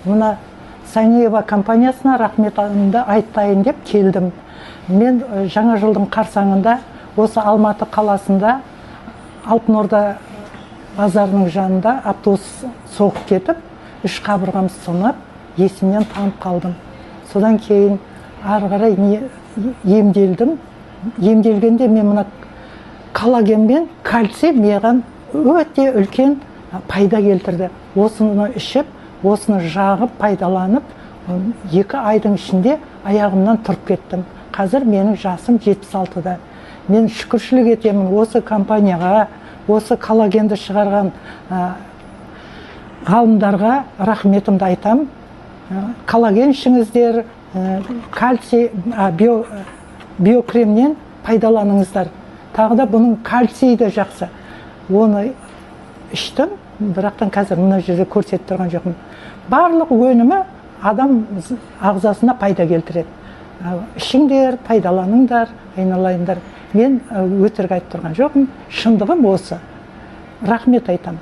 мына Санеева компаниясына рахметімді айтайын деп келдім. Мен жаңа жылдың қарсаңында осы Алматы қаласында Алтын Орда базарының жанында автобус соғып кетіп, үш қабырғам сынып, есімнен танып қалдым. Содан кейін ары қарай емделдім. Емделгенде мен мына коллаген мен кальций маған өте үлкен пайда келтірді. Осыны ішіп, осыны жағып, пайдаланып, 2 айдың ішінде аяғымнан тұрып кеттім. Қазір менің жасым 76-да. Мен шүкіршілік етемін осы компанияға, осы коллагенді шығарған ғалымдарға рахметімді айтам. Коллаген ішіңіздер, кальций, биокремнен пайдаланыңыздар. Тағы да бұның кальцийі де жақсы. Оны іштім, бірақтан қазір мына жерде көрсетіп тұрған жоқпын. Барлық өнімі адам ағзасына пайда келтіреді. Ішіңдер, пайдаланыңдар, айналайындар. Мен өтірік айтып тұрған жоқпын. Шындығым осы. Рахмет айтам.